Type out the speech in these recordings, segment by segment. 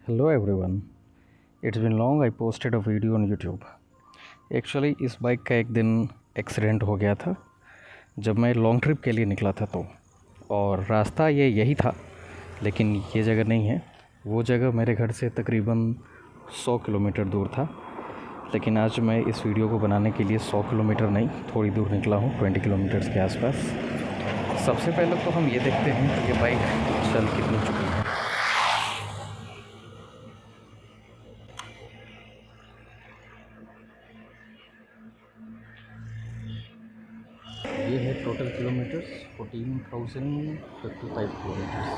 Hello everyone. It's been long I posted a video on YouTube. Actually इस bike का एक दिन accident हो गया था जब मैं लॉन्ग ट्रिप के लिए निकला था और रास्ता यही था, लेकिन ये जगह नहीं है। वो जगह मेरे घर से तकरीबन 100 किलोमीटर दूर था। लेकिन आज मैं इस वीडियो को बनाने के लिए 100 किलोमीटर नहीं, थोड़ी दूर निकला हूँ, 20 किलोमीटर्स के आसपास। सबसे पहले तो हम ये देखते हैं कि ये बाइक चल कितनी चुकी है। ये है total kilometres 14,055 kilometres.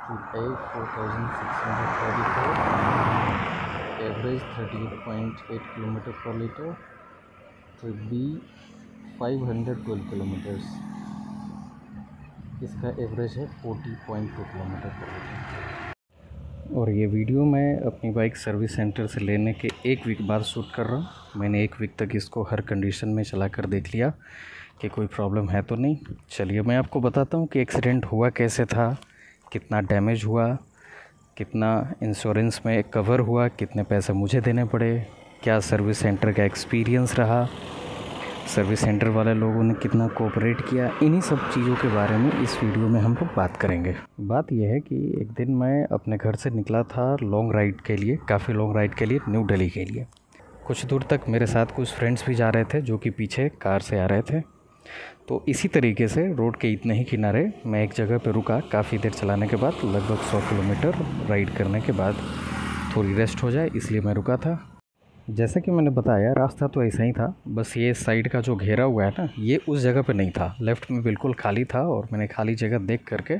Trip A 4,644, average 38.8 kilometre पर लीटर। ट्रिप B 512 किलोमीटर्स, इसका एवरेज है 40.2 किलोमीटर पर लीटर। और ये वीडियो मैं अपनी बाइक सर्विस सेंटर से लेने के एक वीक बाद शूट कर रहा हूँ। मैंने एक वीक तक इसको हर कंडीशन में चला कर देख लिया कि कोई प्रॉब्लम है तो नहीं। चलिए मैं आपको बताता हूँ कि एक्सीडेंट हुआ कैसे था, कितना डैमेज हुआ, कितना इंश्योरेंस में कवर हुआ, कितने पैसे मुझे देने पड़े, क्या सर्विस सेंटर का एक्सपीरियंस रहा, सर्विस सेंटर वाले लोगों ने कितना कोऑपरेट किया। इन्हीं सब चीज़ों के बारे में इस वीडियो में हम लोग बात करेंगे। बात यह है कि एक दिन मैं अपने घर से निकला था लॉन्ग राइड के लिए, काफ़ी लॉन्ग राइड के लिए, न्यू दिल्ली के लिए। कुछ दूर तक मेरे साथ कुछ फ्रेंड्स भी जा रहे थे जो कि पीछे कार से आ रहे थे। तो इसी तरीके से रोड के इतने ही किनारे मैं एक जगह पर रुका। काफ़ी देर चलाने के बाद, लगभग 100 किलोमीटर राइड करने के बाद थोड़ी रेस्ट हो जाए इसलिए मैं रुका था। जैसा कि मैंने बताया, रास्ता तो ऐसा ही था, बस ये साइड का जो घेरा हुआ है ना, ये उस जगह पे नहीं था। लेफ़्ट में बिल्कुल खाली था और मैंने खाली जगह देख करके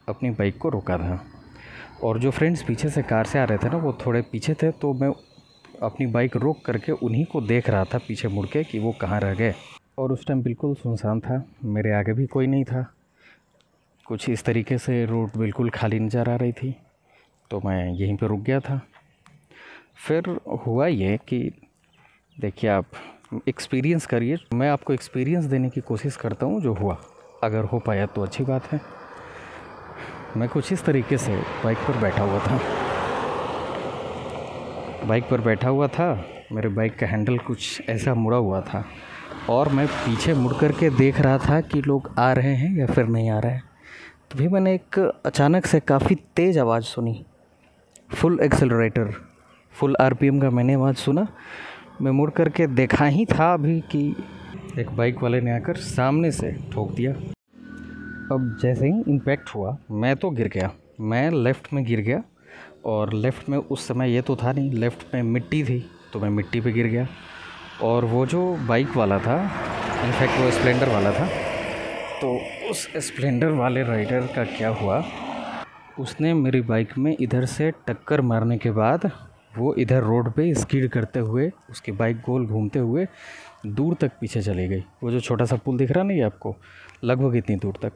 अपनी बाइक को रोका था। और जो फ्रेंड्स पीछे से कार से आ रहे थे ना, वो थोड़े पीछे थे, तो मैं अपनी बाइक रोक करके उन्हीं को देख रहा था पीछे मुड़ के कि वो कहाँ रह गए। और उस टाइम बिल्कुल सुनसान था, मेरे आगे भी कोई नहीं था। कुछ इस तरीके से रोड बिल्कुल खाली नज़र आ रही थी, तो मैं यहीं पे रुक गया था। फिर हुआ ये कि देखिए, आप एक्सपीरियंस करिए, मैं आपको एक्सपीरियंस देने की कोशिश करता हूँ जो हुआ। अगर हो पाया तो अच्छी बात है। मैं कुछ इस तरीके से बाइक पर बैठा हुआ था। मेरे बाइक का हैंडल कुछ ऐसा मुड़ा हुआ था और मैं पीछे मुड़ कर के देख रहा था कि लोग आ रहे हैं या फिर नहीं आ रहे हैं। तभी मैंने एक अचानक से काफ़ी तेज़ आवाज़ सुनी, फुल एक्सेलरेटर, फुल आरपीएम का मैंने आवाज़ सुना। मैं मुड़ कर के देखा ही था अभी कि एक बाइक वाले ने आकर सामने से ठोक दिया। अब जैसे ही इम्पैक्ट हुआ, मैं तो गिर गया, मैं लेफ़्ट में गिर गया। और लेफ़्ट में उस समय ये तो था नहीं, लेफ़्ट में मिट्टी थी, तो मैं मिट्टी पे गिर गया। और वो जो बाइक वाला था, इनफैक्ट वो स्प्लेंडर वाला था, तो उस स्प्लेंडर वाले राइडर का क्या हुआ, उसने मेरी बाइक में इधर से टक्कर मारने के बाद वो इधर रोड पे स्कीड करते हुए, उसकी बाइक गोल घूमते हुए दूर तक पीछे चली गई। वो जो छोटा सा पुल दिख रहा नहीं है आपको, लगभग इतनी दूर तक।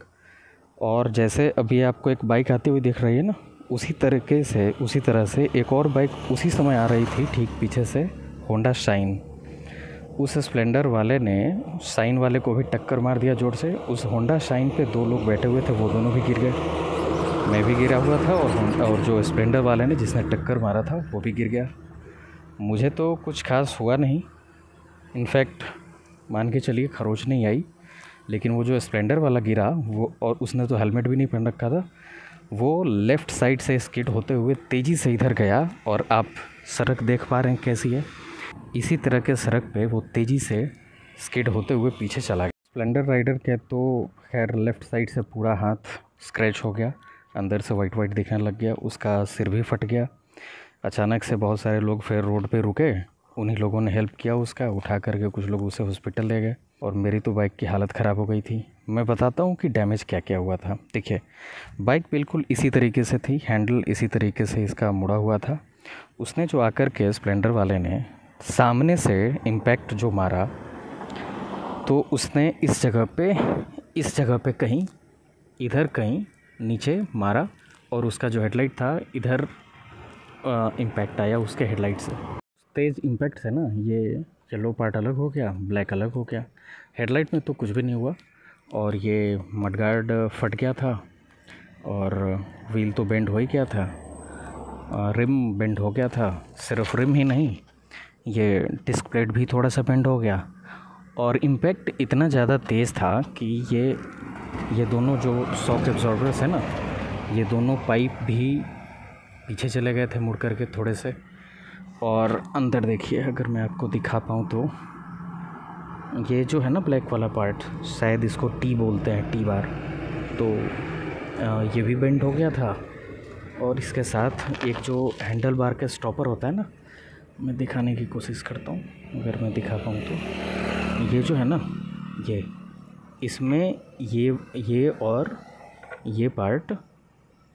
और जैसे अभी आपको एक बाइक आती हुई दिख रही है ना, उसी तरह से एक और बाइक उसी समय आ रही थी ठीक पीछे से, होंडा शाइन। उस स्प्लेंडर वाले ने शाइन वाले को भी टक्कर मार दिया जोर से। उस होंडा शाइन पे दो लोग बैठे हुए थे, वो दोनों भी गिर गए, मैं भी गिरा हुआ था, और जो स्प्लेंडर वाले ने जिसने टक्कर मारा था वो भी गिर गया। मुझे तो कुछ खास हुआ नहीं, इनफैक्ट मान के चलिए खरोच नहीं आई। लेकिन वो जो स्प्लेंडर वाला गिरा, वो, और उसने तो हेलमेट भी नहीं पहन रखा था, वो लेफ़्ट साइड से स्किड होते हुए तेज़ी से इधर गया। और आप सड़क देख पा रहे हैं कैसी है, इसी तरह के सड़क पे वो तेज़ी से स्किड होते हुए पीछे चला गया। स्प्लेंडर राइडर के तो खैर लेफ़्ट साइड से पूरा हाथ स्क्रैच हो गया, अंदर से वाइट दिखने लग गया, उसका सिर भी फट गया। अचानक से बहुत सारे लोग फिर रोड पे रुके, उन्हीं लोगों ने हेल्प किया उसका, उठा करके कुछ लोग उसे हॉस्पिटल ले गए। और मेरी तो बाइक की हालत ख़राब हो गई थी। मैं बताता हूँ कि डैमेज क्या क्या हुआ था। देखिए, बाइक बिल्कुल इसी तरीके से थी, हैंडल इसी तरीके से इसका मुड़ा हुआ था। उसने जो आकर के स्प्लेंडर वाले ने सामने से इम्पैक्ट जो मारा, तो उसने इस जगह पे कहीं, इधर कहीं नीचे मारा, और उसका जो हेडलाइट था इधर इम्पैक्ट आया उसके हेडलाइट से। तेज़ इम्पैक्ट से ना, ये येलो पार्ट अलग हो गया, ब्लैक अलग हो गया। हेडलाइट में तो कुछ भी नहीं हुआ, और ये मडगार्ड फट गया था, और व्हील तो बेंड हो ही गया था। रिम बेंड हो गया था। सिर्फ रिम ही नहीं, ये डिस्क प्लेट भी थोड़ा सा बेंड हो गया। और इम्पैक्ट इतना ज़्यादा तेज़ था कि ये दोनों जो शॉक एब्जॉर्बर्स है ना, ये दोनों पाइप भी पीछे चले गए थे मुड़ करके थोड़े से। और अंदर देखिए, अगर मैं आपको दिखा पाऊँ तो ये जो है ना ब्लैक वाला पार्ट, शायद इसको टी बोलते हैं, टी बार, तो ये भी बेंड हो गया था। और इसके साथ एक जो हैंडल बार का स्टॉपर होता है ना, मैं दिखाने की कोशिश करता हूँ अगर मैं दिखा पाऊँ तो। ये जो है ना, ये इसमें ये और ये पार्ट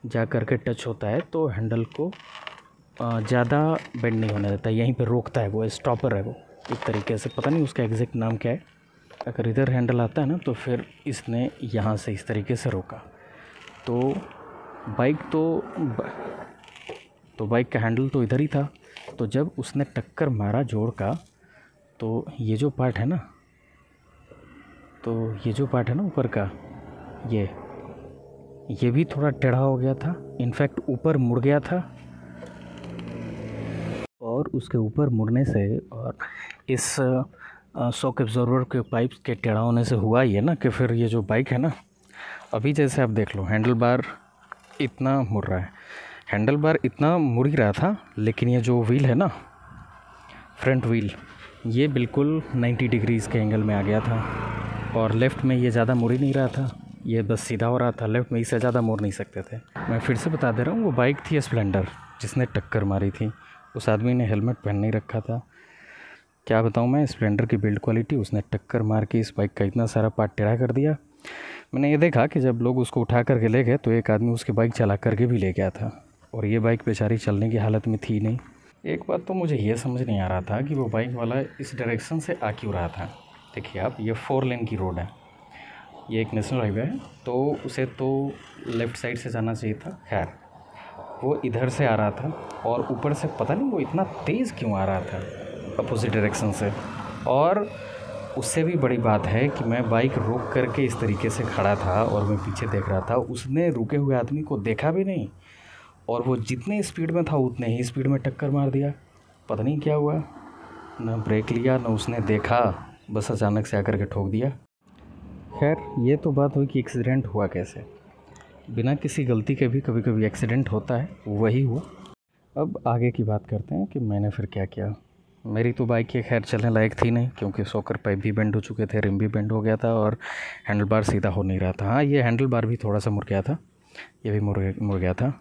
जा कर के टच होता है तो हैंडल को ज़्यादा बेंड नहीं होने देता, यहीं पे रोकता है। वो स्टॉपर है वो एक तरीके से, पता नहीं उसका एग्जैक्ट नाम क्या है। अगर इधर हैंडल आता है ना तो फिर इसने यहाँ से इस तरीके से रोका। तो बाइक का हैंडल तो इधर ही था। तो जब उसने टक्कर मारा जोड़ का, तो ये जो पार्ट है ना ऊपर का, ये भी थोड़ा टेढ़ा हो गया था। इनफैक्ट ऊपर मुड़ गया था। और उसके ऊपर मुड़ने से और इस शॉक एब्जॉर्बर के पाइप्स के टेढ़ा होने से हुआ ये ना कि फिर ये जो बाइक है ना, अभी जैसे आप देख लो, हैंडल बार इतना मुड़ रहा है, हैंडल बार इतना मुड़ ही रहा था, लेकिन ये जो व्हील है ना, फ्रंट व्हील, ये बिल्कुल 90 डिग्रीज़ के एंगल में आ गया था। और लेफ़्ट में ये ज़्यादा मुड़ ही नहीं रहा था, ये बस सीधा हो रहा था। लेफ़्ट में इससे ज़्यादा मुड़ नहीं सकते थे। मैं फिर से बता दे रहा हूँ, वो बाइक थी स्प्लेंडर जिसने टक्कर मारी थी। उस आदमी ने हेलमेट पहन नहीं रखा था। क्या बताऊँ मैं, स्प्लेंडर की बिल्ड क्वालिटी, उसने टक्कर मार के इस बाइक का इतना सारा पार्ट टेढ़ा कर दिया। मैंने ये देखा कि जब लोग उसको उठा करके ले गए तो एक आदमी उसकी बाइक चला करके भी ले गया था, और ये बाइक बेचारी चलने की हालत में थी नहीं। एक बात तो मुझे ये समझ नहीं आ रहा था कि वो बाइक वाला इस डायरेक्शन से आ क्यों रहा था। देखिए आप, ये 4 लेन की रोड है, ये एक नेशनल हाईवे है, तो उसे तो लेफ़्ट साइड से जाना चाहिए था। खैर, वो इधर से आ रहा था, और ऊपर से पता नहीं वो इतना तेज़ क्यों आ रहा था अपोजिट डायरेक्शन से। और उससे भी बड़ी बात है कि मैं बाइक रोक करके इस तरीके से खड़ा था और मैं पीछे देख रहा था, उसने रुके हुए आदमी को देखा भी नहीं, और वो जितने स्पीड में था उतने ही स्पीड में टक्कर मार दिया। पता नहीं क्या हुआ, ना ब्रेक लिया ना उसने देखा, बस अचानक से आकर के ठोक दिया। खैर, ये तो बात हुई कि एक्सीडेंट हुआ कैसे। बिना किसी गलती के भी कभी कभी एक्सीडेंट होता है, वही हुआ। अब आगे की बात करते हैं कि मैंने फिर क्या किया। मेरी तो बाइक ये खैर चलने लायक थी नहीं, क्योंकि शॉकर पाइप भी बेंड हो चुके थे, रिम भी बेंड हो गया था, और हैंडल बार सीधा हो नहीं रहा था। हाँ, ये हैंडल बार भी थोड़ा सा मुड़ गया था, ये भी मुड़ गया था।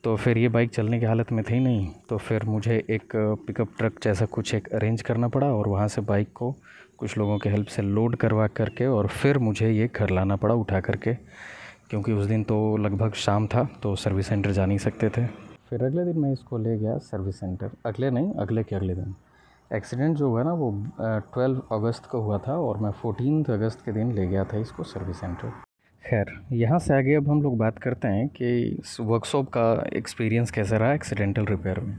तो फिर ये बाइक चलने की हालत में थी नहीं, तो फिर मुझे एक पिकअप ट्रक जैसा कुछ एक अरेंज करना पड़ा, और वहाँ से बाइक को कुछ लोगों के हेल्प से लोड करवा करके और फिर मुझे ये घर लाना पड़ा उठा करके, क्योंकि उस दिन तो लगभग शाम था, तो सर्विस सेंटर जा नहीं सकते थे। फिर अगले दिन मैं इसको ले गया सर्विस सेंटर। अगले दिन एक्सीडेंट जो हुआ ना, वो 12 अगस्त को हुआ था, और मैं 14 अगस्त के दिन ले गया था इसको सर्विस सेंटर। खैर, यहाँ से आगे अब हम लोग बात करते हैं कि वर्कशॉप का एक्सपीरियंस कैसा रहा एक्सीडेंटल रिपेयर में।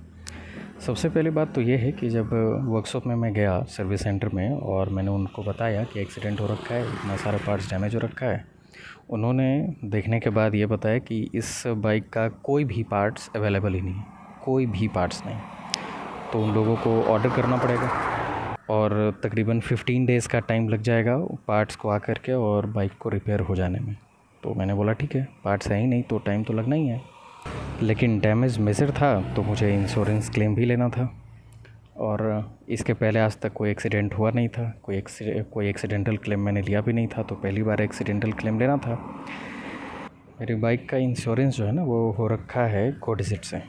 सबसे पहली बात तो ये है कि जब वर्कशॉप में मैं गया सर्विस सेंटर में, और मैंने उनको बताया कि एक्सीडेंट हो रखा है, इतना सारा पार्ट्स डैमेज हो रखा है, उन्होंने देखने के बाद ये बताया कि इस बाइक का कोई भी पार्ट्स अवेलेबल ही नहीं है, कोई भी पार्ट्स नहीं। तो उन लोगों को ऑर्डर करना पड़ेगा, और तकरीबन 15 डेज़ का टाइम लग जाएगा पार्ट्स को आकर के और बाइक को रिपेयर हो जाने में। तो मैंने बोला ठीक है, पार्ट्स है ही नहीं तो टाइम तो लगना ही है। लेकिन डैमेज मेजर था, तो मुझे इंश्योरेंस क्लेम भी लेना था, और इसके पहले आज तक कोई एक्सीडेंट हुआ नहीं था, कोई एक्सीडेंटल क्लेम मैंने लिया भी नहीं था, तो पहली बार एक्सीडेंटल क्लेम लेना था। मेरी बाइक का इंश्योरेंस जो है ना, वो हो रखा है कोडिसिट से,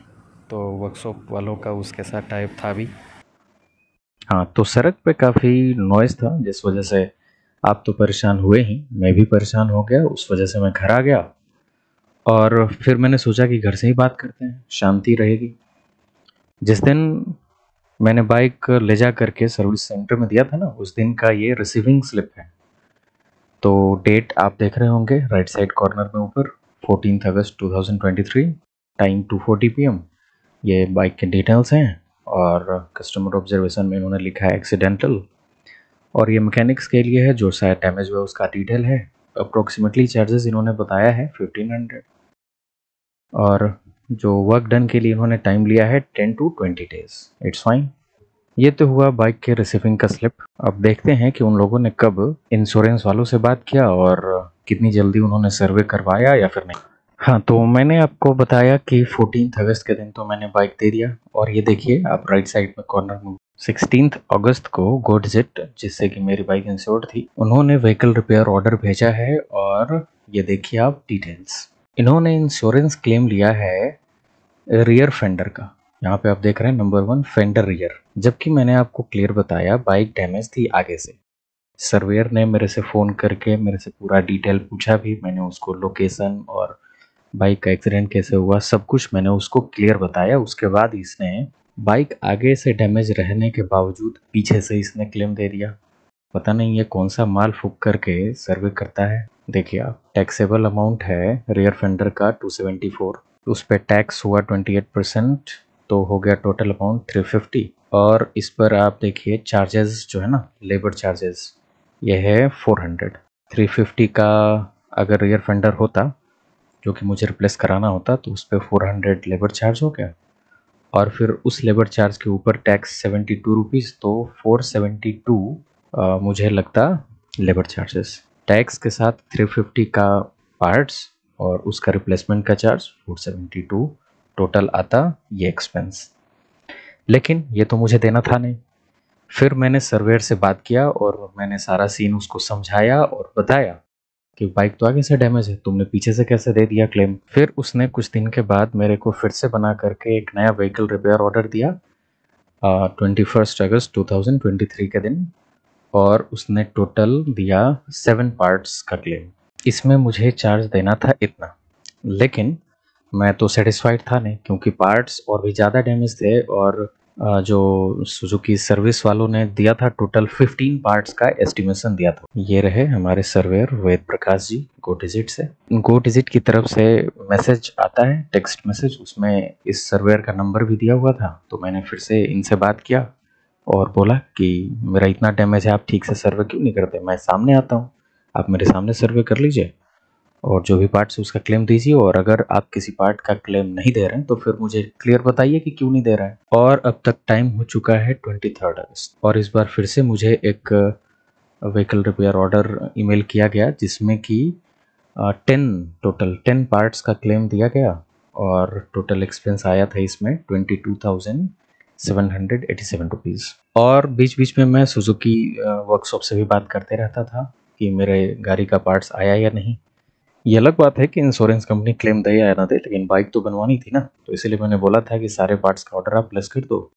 तो वर्कशॉप वालों का उसके साथ टाइप था भी। हाँ, तो सड़क पे काफ़ी नॉइज़ था, जिस वजह से आप तो परेशान हुए ही, मैं भी परेशान हो गया। उस वजह से मैं घर आ गया, और फिर मैंने सोचा कि घर से ही बात करते हैं, शांति रहेगी। जिस दिन मैंने बाइक ले जा करके सर्विस सेंटर में दिया था ना, उस दिन का ये रिसीविंग स्लिप है। तो डेट आप देख रहे होंगे राइट साइड कॉर्नर में ऊपर, 14 अगस्त 2023, टाइम 2:40 PM। ये बाइक के डिटेल्स हैं, और कस्टमर ऑब्जर्वेशन में इन्होंने लिखा है एक्सीडेंटल, और ये मैकेनिक्स के लिए है, जो शायद डैमेज हुआ उसका डिटेल है। अप्रोक्सीमेटली चार्जेस इन्होंने बताया है 1500। और जो वर्क डन के लिए इन्होंने टाइम लिया है 10 to 20 डेज। It's fine. ये तो हुआ बाइक के रिसीविंग का स्लिप। अब देखते हैं कि उन लोगों ने कब इंश्योरेंस वालों से बात किया और कितनी जल्दी उन्होंने सर्वे करवाया या फिर नहीं। हाँ, तो मैंने आपको बताया कि 14 अगस्त के दिन तो मैंने बाइक दे दिया, और ये देखिए आप राइट साइड में कॉर्नर में 16 अगस्त को गोडजिट, जिससे कि मेरी बाइक इंश्योर्ड थी, उन्होंने व्हीकल रिपेयर ऑर्डर भेजा है। और ये देखिए आप डिटेल्स, इन्होंने इंश्योरेंस क्लेम लिया है रियर फेंडर का। यहाँ पे आप देख रहे हैं नंबर 1 फेंडर रियर, जबकि मैंने आपको क्लियर बताया बाइक डैमेज थी आगे से। सर्वेयर ने मेरे से फ़ोन करके मेरे से पूरा डिटेल पूछा भी, मैंने उसको लोकेशन और बाइक का एक्सीडेंट कैसे हुआ सब कुछ मैंने उसको क्लियर बताया। उसके बाद इसने बाइक आगे से डैमेज रहने के बावजूद पीछे से इसने क्लेम दे दिया। पता नहीं ये कौन सा माल फूक करके सर्वे करता है। देखिए आप, टैक्सेबल अमाउंट है रियर फेंडर का 274, उस पर टैक्स हुआ 28%, तो हो गया टोटल अमाउंट 350। और इस पर आप देखिए चार्जेस जो है ना, लेबर चार्जेस, ये है 400। 350 का अगर रियर फेंडर होता जो कि मुझे रिप्लेस कराना होता तो उस पर 400 लेबर चार्ज हो गया, और फिर उस लेबर चार्ज के ऊपर टैक्स 72 रुपीज़, तो 472 मुझे लगता लेबर चार्जेस। टैक्स के साथ 350 का पार्ट्स और उसका रिप्लेसमेंट का चार्ज 472, टोटल आता ये एक्सपेंस। लेकिन ये तो मुझे देना था नहीं। फिर मैंने सर्वेयर से बात किया और मैंने सारा सीन उसको समझाया और बताया कि बाइक तो आगे से डैमेज है, तुमने पीछे से कैसे दे दिया क्लेम। फिर उसने कुछ दिन के बाद मेरे को फिर से बना करके एक नया व्हीकल रिपेयर ऑर्डर दिया 21 अगस्त 2023 के दिन, और उसने टोटल दिया 7 पार्ट्स का क्लेम। इसमें मुझे चार्ज देना था इतना, लेकिन मैं तो सेटिस्फाइड था नहीं, क्योंकि पार्ट्स और भी ज़्यादा डैमेज थे। और जो सुजुकी सर्विस वालों ने दिया था टोटल 15 पार्ट्स का एस्टिमेशन दिया था। ये रहे हमारे सर्वेयर वेद प्रकाश जी गो डिजिट से। गो डिजिट की तरफ से मैसेज आता है, टेक्स्ट मैसेज, उसमें इस सर्वेयर का नंबर भी दिया हुआ था। तो मैंने फिर से इनसे बात किया और बोला कि मेरा इतना डैमेज है, आप ठीक से सर्वे क्यों नहीं करते, मैं सामने आता हूँ, आप मेरे सामने सर्वे कर लीजिए और जो भी पार्ट्स उसका क्लेम दीजिए। और अगर आप किसी पार्ट का क्लेम नहीं दे रहे हैं तो फिर मुझे क्लियर बताइए कि क्यों नहीं दे रहा है। और अब तक टाइम हो चुका है 23 अगस्त, और इस बार फिर से मुझे एक व्हीकल रिपेयर ऑर्डर ईमेल किया गया, जिसमें कि 10 पार्ट्स का क्लेम दिया गया, और टोटल एक्सपेंस आया था इसमें 22,787 रुपीज़। और बीच बीच में मैं सुजुकी वर्कशॉप से भी बात करते रहता था कि मेरे गाड़ी का पार्ट्स आया या नहीं। ये अलग बात है कि इंश्योरेंस कंपनी क्लेम दे या ना दे, लेकिन बाइक तो बनवानी थी ना, तो इसीलिए मैंने बोला था कि सारे पार्ट्स का ऑर्डर आप प्लेस कर दो,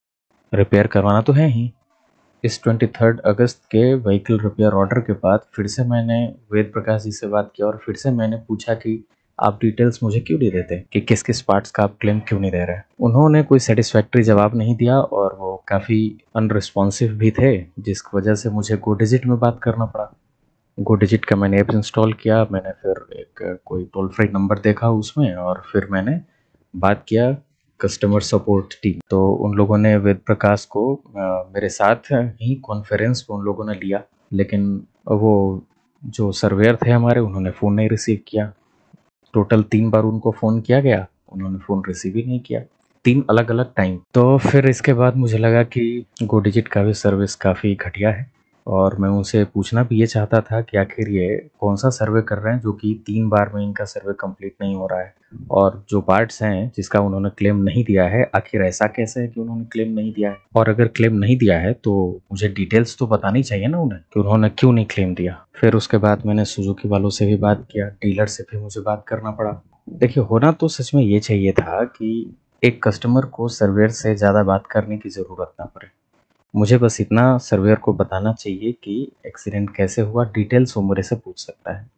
रिपेयर करवाना तो है ही। इस 23 अगस्त के व्हीकल रिपेयर ऑर्डर के बाद फिर से मैंने वेद प्रकाश जी से बात किया और फिर से मैंने पूछा कि आप डिटेल्स मुझे क्यों नहीं देते, कि किस किस पार्ट्स का आप क्लेम क्यों नहीं दे रहे। उन्होंने कोई सेटिस्फैक्ट्री जवाब नहीं दिया और वो काफ़ी अनरिस्पॉन्सिव भी थे, जिस वजह से मुझे गो डिजिट में बात करना पड़ा। गो डिजिट का मैंने ऐप इंस्टॉल किया, मैंने फिर एक कोई टोल फ्री नंबर देखा उसमें, और फिर मैंने बात किया कस्टमर सपोर्ट टीम। तो उन लोगों ने वेद प्रकाश को मेरे साथ ही कॉन्फ्रेंस पे उन लोगों ने लिया, लेकिन वो जो सर्वेयर थे हमारे, उन्होंने फ़ोन नहीं रिसीव किया। टोटल 3 बार उनको फ़ोन किया गया, उन्होंने फ़ोन रिसीव ही नहीं किया, 3 अलग अलग टाइम। तो फिर इसके बाद मुझे लगा कि गो डिजिट का भी सर्विस काफ़ी घटिया है, और मैं उनसे पूछना भी ये चाहता था कि आखिर ये कौन सा सर्वे कर रहे हैं जो कि 3 बार में इनका सर्वे कंप्लीट नहीं हो रहा है। और जो पार्ट्स हैं जिसका उन्होंने क्लेम नहीं दिया है, आखिर ऐसा कैसे है कि उन्होंने क्लेम नहीं दिया है। और अगर क्लेम नहीं दिया है तो मुझे डिटेल्स तो बतानी चाहिए ना उन्हें, कि उन्होंने क्यों नहीं क्लेम दिया। फिर उसके बाद मैंने सुजुकी वालों से भी बात किया, डीलर से भी मुझे बात करना पड़ा। देखिए, होना तो सच में ये चाहिए था कि एक कस्टमर को सर्वेयर से ज़्यादा बात करने की ज़रूरत ना पड़े। मुझे बस इतना सर्वेयर को बताना चाहिए कि एक्सीडेंट कैसे हुआ, डिटेल्स वो मेरे से पूछ सकता है।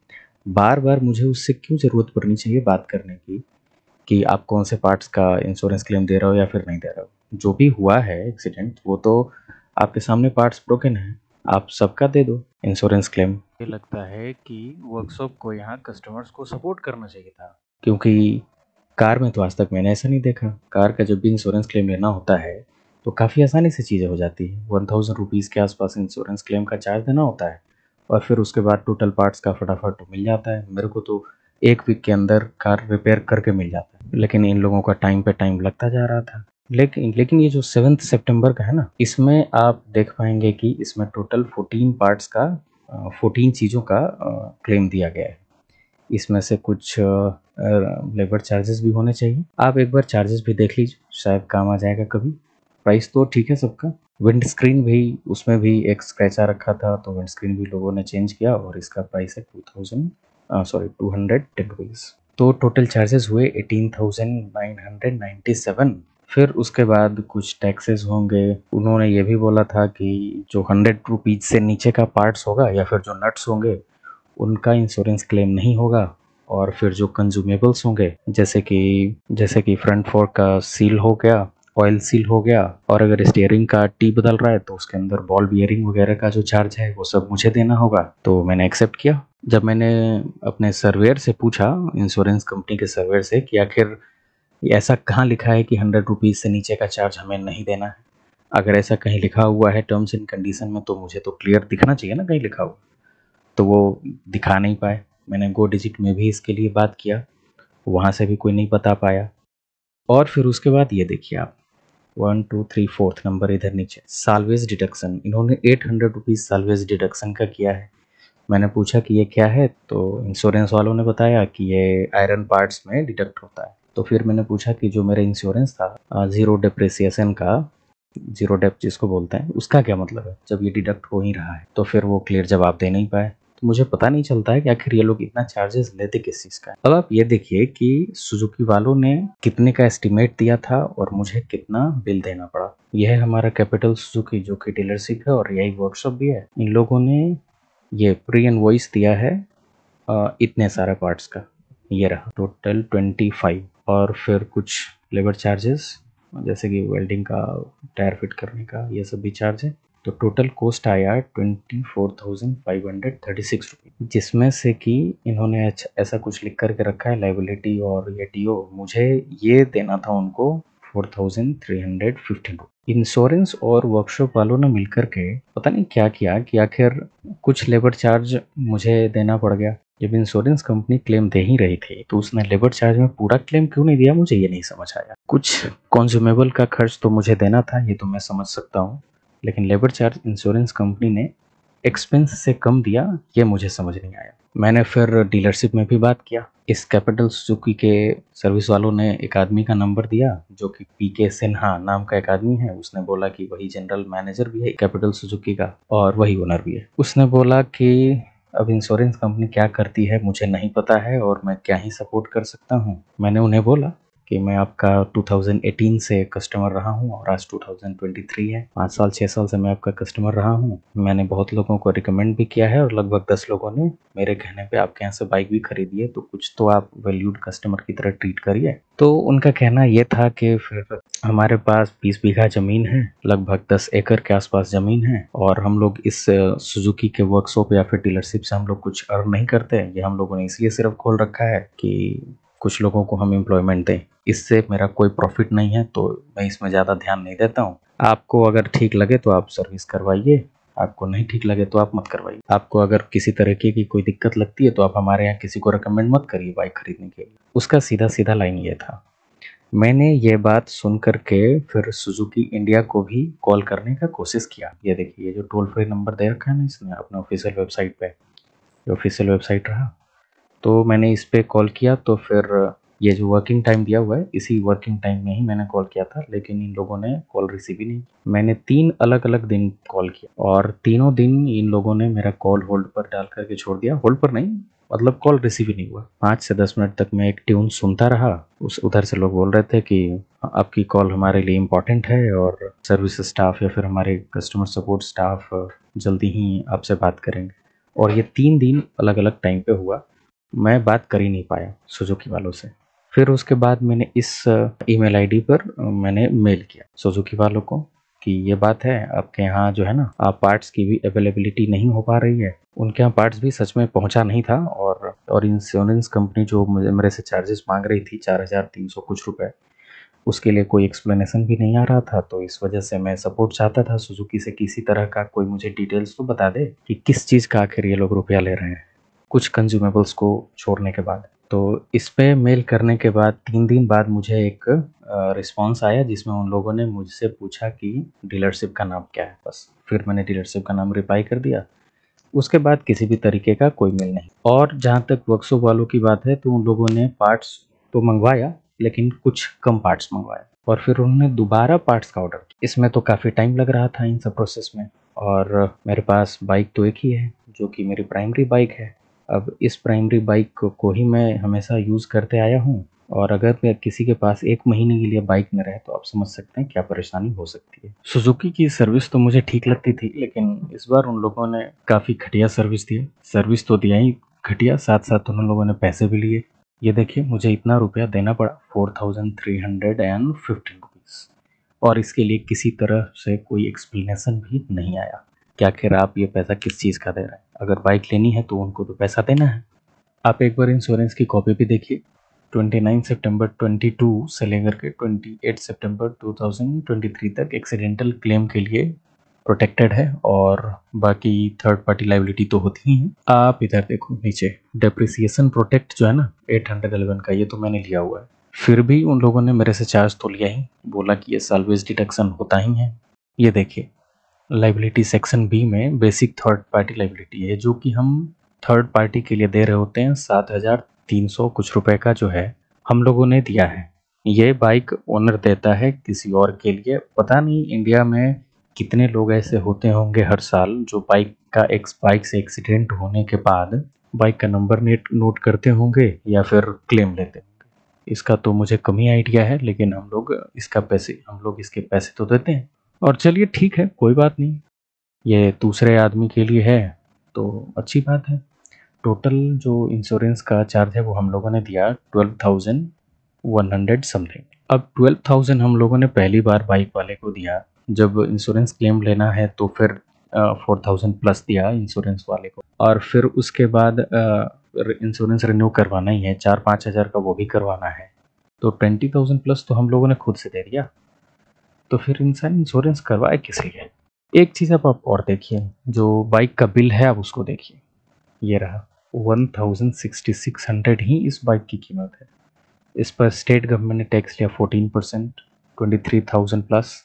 बार बार मुझे उससे क्यों ज़रूरत पड़नी चाहिए बात करने की, कि आप कौन से पार्ट्स का इंश्योरेंस क्लेम दे रहे हो या फिर नहीं दे रहे हो। जो भी हुआ है एक्सीडेंट, वो तो आपके सामने पार्ट्स ब्रोकन है, आप सबका दे दो इंश्योरेंस क्लेम। ये लगता है कि वर्कशॉप को यहाँ कस्टमर्स को सपोर्ट करना चाहिए था, क्योंकि कार में तो आज तक मैंने ऐसा नहीं देखा। कार का जब भी इंश्योरेंस क्लेम लेना होता है तो काफ़ी आसानी से चीज़ें हो जाती है। 1000 रुपीज़ के आसपास इंश्योरेंस क्लेम का चार्ज देना होता है, और फिर उसके बाद टोटल पार्ट्स का फटाफट मिल जाता है। मेरे को तो 1 वीक के अंदर कार रिपेयर करके मिल जाता है, लेकिन इन लोगों का टाइम पे टाइम लगता जा रहा था। लेकिन ये जो 7 सितंबर का है ना, इसमें आप देख पाएंगे कि इसमें टोटल 14 पार्ट्स का 14 चीज़ों का क्लेम दिया गया है। इसमें से कुछ लेबर चार्जेस भी होने चाहिए। आप एक बार चार्जेस भी देख लीजिए, शायद काम आ जाएगा कभी। प्राइस तो ठीक है सबका। विंड स्क्रीन भी, उसमें भी एक स्क्रैच आ रखा था, तो विंड स्क्रीन भी लोगों ने चेंज किया और इसका प्राइस है 210 रुपीज़। तो टोटल चार्जेस हुए 18,997। फिर उसके बाद कुछ टैक्सेस होंगे। उन्होंने ये भी बोला था कि जो 100 रुपीज़ से नीचे का पार्ट्स होगा या फिर जो नट्स होंगे उनका इंश्योरेंस क्लेम नहीं होगा। और फिर जो कंज्यूमेबल्स होंगे जैसे कि फ्रंट फोर्क का सील हो गया, ऑयल सील हो गया, और अगर स्टीयरिंग का टी बदल रहा है तो उसके अंदर बॉल बियरिंग वगैरह का जो चार्ज है वो सब मुझे देना होगा। तो मैंने एक्सेप्ट किया। जब मैंने अपने सर्वेयर से पूछा, इंश्योरेंस कंपनी के सर्वेयर से, कि आखिर ऐसा कहाँ लिखा है कि 100 रुपीज़ से नीचे का चार्ज हमें नहीं देना है। अगर ऐसा कहीं लिखा हुआ है टर्म्स एंड कंडीशन में तो मुझे तो क्लियर दिखना चाहिए ना कहीं लिखा हुआ। तो वो दिखा नहीं पाए। मैंने गो डिजिट में भी इसके लिए बात किया, वहाँ से भी कोई नहीं बता पाया। और फिर उसके बाद ये देखिए आप, 1 2 3 4th नंबर इधर नीचे साल्वेज डिडक्शन, इन्होंने 800 रुपीज़ साल्वेज डिडक्शन का किया है। मैंने पूछा कि ये क्या है, तो इंश्योरेंस वालों ने बताया कि ये आयरन पार्ट्स में डिडक्ट होता है। तो फिर मैंने पूछा कि जो मेरा इंश्योरेंस था ज़ीरो डिप्रिसिएशन का, ज़ीरो डेप जिसको बोलते हैं, उसका क्या मतलब है जब ये डिडक्ट हो ही रहा है। तो फिर वो क्लियर जवाब दे नहीं पाए। तो मुझे पता नहीं चलता है कि आखिर ये लोग इतना चार्जेस लेते किस चीज़ का है। अब आप ये देखिए कि सुजुकी वालों ने कितने का एस्टिमेट दिया था और मुझे कितना बिल देना पड़ा। यह है हमारा कैपिटल सुजुकी, जो कि डीलरशिप है और यही वर्कशॉप भी है। इन लोगों ने ये प्री इनवॉइस दिया है इतने सारे पार्ट्स का। ये रहा टोटल 25, और फिर कुछ लेबर चार्जेस जैसे कि वेल्डिंग का, टायर फिट करने का, ये सब भी चार्ज है। तो टोटल कॉस्ट आया 24,536 रुपये, जिसमें से कि इन्होंने ऐसा कुछ लिख करके रखा है लाइबिलिटी और ये डीओ, मुझे ये देना था उनको 4,315 रुपये। इंश्योरेंस और वर्कशॉप वालों ने मिलकर के पता नहीं क्या किया कि आखिर कुछ लेबर चार्ज मुझे देना पड़ गया। जब इंश्योरेंस कंपनी क्लेम दे ही रही थी तो उसने लेबर चार्ज में पूरा क्लेम क्यों नहीं दिया, मुझे ये नहीं समझ आया। कुछ कंज्यूमेबल का खर्च तो मुझे देना था, ये तो मैं समझ सकता हूँ, लेकिन लेबर चार्ज इंश्योरेंस कंपनी ने एक्सपेंस से कम दिया, ये मुझे समझ नहीं आया। मैंने फिर डीलरशिप में भी बात किया। इस कैपिटल सुजुकी के सर्विस वालों ने एक आदमी का नंबर दिया जो कि पीके सिन्हा नाम का एक आदमी है। उसने बोला कि वही जनरल मैनेजर भी है कैपिटल सुजुकी का और वही ओनर भी है। उसने बोला कि अब इंश्योरेंस कंपनी क्या करती है मुझे नहीं पता है और मैं क्या ही सपोर्ट कर सकता हूँ। मैंने उन्हें बोला कि मैं आपका 2018 से कस्टमर रहा हूँ और आज 2023 है। 5 साल 6 साल से मैं आपका कस्टमर रहा हूँ। मैंने बहुत लोगों को रिकमेंड भी किया है और लगभग 10 लोगों ने मेरे कहने पे आपके यहाँ से बाइक भी खरीदी है, तो कुछ तो आप वैल्यूड कस्टमर की तरह ट्रीट करिए। तो उनका कहना ये था कि फिर हमारे पास 20 बीघा ज़मीन है, लगभग 10 एकड़ के आसपास ज़मीन है, और हम लोग इस सुजुकी के वर्कशॉप या फिर डीलरशिप से हम लोग कुछ अर्न नहीं करते। ये हम लोगों ने इसलिए सिर्फ खोल रखा है कि कुछ लोगों को हम एम्प्लॉयमेंट दें। इससे मेरा कोई प्रॉफिट नहीं है, तो मैं इसमें ज़्यादा ध्यान नहीं देता हूँ। आपको अगर ठीक लगे तो आप सर्विस करवाइए, आपको नहीं ठीक लगे तो आप मत करवाइए। आपको अगर किसी तरीके की कोई दिक्कत लगती है तो आप हमारे यहाँ किसी को रिकमेंड मत करिए बाइक खरीदने के लिए। उसका सीधा सीधा लाइन ये था। मैंने ये बात सुन करके फिर सुजुकी इंडिया को भी कॉल करने का कोशिश किया। ये देखिए, ये जो टोल फ्री नंबर दे रखा है ना इसने अपने ऑफिशियल वेबसाइट पे, जो ऑफिशियल वेबसाइट रहा, तो मैंने इस पे कॉल किया। तो फिर ये जो वर्किंग टाइम दिया हुआ है इसी वर्किंग टाइम में ही मैंने कॉल किया था, लेकिन इन लोगों ने कॉल रिसीव ही नहीं। मैंने 3 अलग अलग दिन कॉल किया और तीनों दिन इन लोगों ने मेरा कॉल होल्ड पर डाल करके छोड़ दिया। होल्ड पर नहीं, मतलब कॉल रिसीव ही नहीं हुआ। 5 से 10 मिनट तक मैं एक ट्यून सुनता रहा। उधर से लोग बोल रहे थे कि आपकी कॉल हमारे लिए इम्पोर्टेंट है और सर्विस स्टाफ या फिर हमारे कस्टमर सपोर्ट स्टाफ जल्दी ही आपसे बात करेंगे। और ये 3 दिन अलग अलग टाइम पे हुआ। मैं बात कर ही नहीं पाया सुजुकी वालों से। फिर उसके बाद मैंने इस ईमेल आईडी पर मैंने मेल किया सुजुकी वालों को कि ये बात है, आपके यहाँ जो है ना पार्ट्स की भी अवेलेबिलिटी नहीं हो पा रही है। उनके यहाँ पार्ट्स भी सच में पहुँचा नहीं था, और इंश्योरेंस कंपनी जो मेरे से चार्जेस मांग रही थी 4,300 कुछ रुपए, उसके लिए कोई एक्सप्लेनेशन भी नहीं आ रहा था। तो इस वजह से मैं सपोर्ट चाहता था सुजुकी से, किसी तरह का कोई मुझे डिटेल्स तो बता दे कि किस चीज़ का आखिर ये लोग रुपया ले रहे हैं कुछ कंज्यूमेबल्स को छोड़ने के बाद। तो इस पे मेल करने के बाद 3 दिन बाद मुझे एक रिस्पॉन्स आया जिसमें उन लोगों ने मुझसे पूछा कि डीलरशिप का नाम क्या है। बस फिर मैंने डीलरशिप का नाम रिप्लाई कर दिया। उसके बाद किसी भी तरीके का कोई मेल नहीं। और जहाँ तक वर्कशॉप वालों की बात है तो उन लोगों ने पार्ट्स तो मंगवाया, लेकिन कुछ कम पार्ट्स मंगवाए और फिर उन्होंने दोबारा पार्ट्स का ऑर्डर किया। इसमें तो काफ़ी टाइम लग रहा था इन सब प्रोसेस में। और मेरे पास बाइक तो एक ही है जो कि मेरी प्राइमरी बाइक है। अब इस प्राइमरी बाइक को ही मैं हमेशा यूज़ करते आया हूँ, और अगर मैं किसी के पास 1 महीने के लिए बाइक में रहे तो आप समझ सकते हैं क्या परेशानी हो सकती है। सुजुकी की सर्विस तो मुझे ठीक लगती थी, लेकिन इस बार उन लोगों ने काफ़ी घटिया सर्विस दी। सर्विस तो दिया ही घटिया, साथ साथ उन लोगों ने पैसे भी लिए। ये देखिए, मुझे इतना रुपया देना पड़ा 4315 रुपीज़, और इसके लिए किसी तरह से कोई एक्सप्लेनेशन भी नहीं आया कि आखिर आप ये पैसा किस चीज़ का दे रहे हैं। अगर बाइक लेनी है तो उनको तो पैसा देना है। आप एक बार इंश्योरेंस की कॉपी भी देखिए। 29 सितंबर 22 से लेकर के 28 सितंबर 2023 तक एक्सीडेंटल क्लेम के लिए प्रोटेक्टेड है, और बाकी थर्ड पार्टी लाइबिलिटी तो होती ही है। आप इधर देखो नीचे, डेप्रिसिएशन प्रोटेक्ट जो है ना 811 का, ये तो मैंने लिया हुआ है। फिर भी उन लोगों ने मेरे से चार्ज तो लिया ही, बोला कि ये सालवेज डिडक्शन होता ही है। ये देखिए, लाइबिलिटी सेक्शन बी में बेसिक थर्ड पार्टी लाइबिलिटी है, जो कि हम थर्ड पार्टी के लिए दे रहे होते हैं 7300 कुछ रुपए का, जो है हम लोगों ने दिया है। ये बाइक ओनर देता है किसी और के लिए। पता नहीं इंडिया में कितने लोग ऐसे होते होंगे हर साल जो बाइक से एक्सीडेंट होने के बाद बाइक का नंबर नोट करते होंगे या फिर क्लेम लेते होंगे। इसका तो मुझे कम ही आइडिया है, लेकिन हम लोग इसके पैसे तो देते हैं। और चलिए ठीक है, कोई बात नहीं, ये दूसरे आदमी के लिए है तो अच्छी बात है। टोटल जो इंश्योरेंस का चार्ज है वो हम लोगों ने दिया 12,100 समथिंग। अब 12,000 हम लोगों ने पहली बार बाइक वाले को दिया। जब इंश्योरेंस क्लेम लेना है तो फिर 4,000 प्लस दिया इंश्योरेंस वाले को, और फिर उसके बाद इंश्योरेंस रिन्यू करवाना ही है, 4-5 हज़ार का वो भी करवाना है, तो 20,000 प्लस तो हम लोगों ने खुद से दे दिया। तो फिर इंसान इंश्योरेंस करवाए किस लिए। एक चीज़ आप और देखिए, जो बाइक का बिल है आप उसको देखिए, ये रहा 1,6600 ही इस बाइक की कीमत है। इस पर स्टेट गवर्नमेंट ने टैक्स लिया 14%, 23,000 प्लस,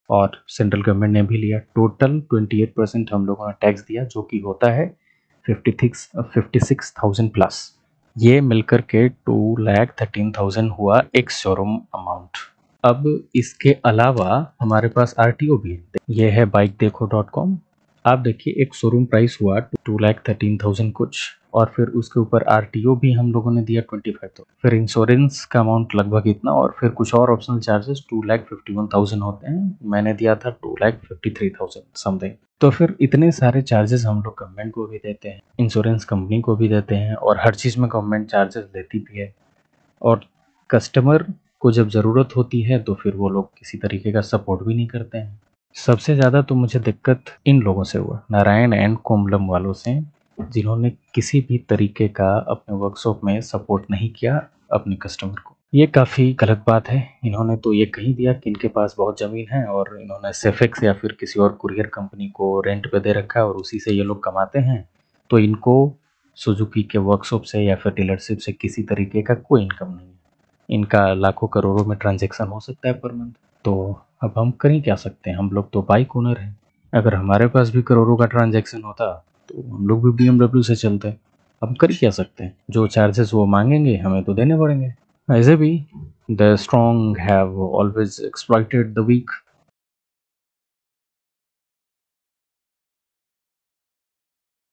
और सेंट्रल गवर्नमेंट ने भी लिया टोटल 28% हम लोगों ने टैक्स दिया, जो कि होता है 56,000 प्लस। ये मिलकर के 2,13,000 हुआ एक शोरूम अमाउंट। अब इसके अलावा हमारे पास आरटीओ भी है। ये है bike-dekho.com। आप देखिए, एक शोरूम प्राइस हुआ 2,13,000 कुछ, और फिर उसके ऊपर आरटीओ भी हम लोगों ने दिया 25,000, फिर इंश्योरेंस का अमाउंट लगभग इतना, और फिर कुछ और ऑप्शनल चार्जेस 2,51,000 होते हैं। मैंने दिया था 2,53,000 समथिंग। तो फिर इतने सारे चार्जेस हम लोग गवर्नमेंट को भी देते हैं, इंश्योरेंस कंपनी को भी देते हैं, और हर चीज़ में गवर्नमेंट चार्जेस लेती भी है। और कस्टमर को जब ज़रूरत होती है तो फिर वो लोग किसी तरीके का सपोर्ट भी नहीं करते हैं। सबसे ज़्यादा तो मुझे दिक्कत इन लोगों से हुआ, नारायण एंड कोमलम वालों से, जिन्होंने किसी भी तरीके का अपने वर्कशॉप में सपोर्ट नहीं किया अपने कस्टमर को। ये काफ़ी गलत बात है। इन्होंने तो ये कह दिया कि इनके पास बहुत ज़मीन है, और इन्होंने सेफेक्स या फिर किसी और कुरियर कंपनी को रेंट पे दे रखा है, और उसी से ये लोग कमाते हैं। तो इनको सुजुकी के वर्कशॉप से या फिर डीलरशिप से किसी तरीके का कोई इनकम नहीं है। इनका लाखों करोड़ों में ट्रांजैक्शन हो सकता है पर मंथ। तो अब हम करें क्या सकते हैं, हम लोग तो बाइक ओनर हैं। अगर हमारे पास भी करोड़ों का ट्रांजैक्शन होता तो हम लोग भी BMW से चलते। हम कर क्या सकते हैं, जो चार्जेस वो मांगेंगे हमें तो देने पड़ेंगे। ऐसे भी the strong have always exploited the week.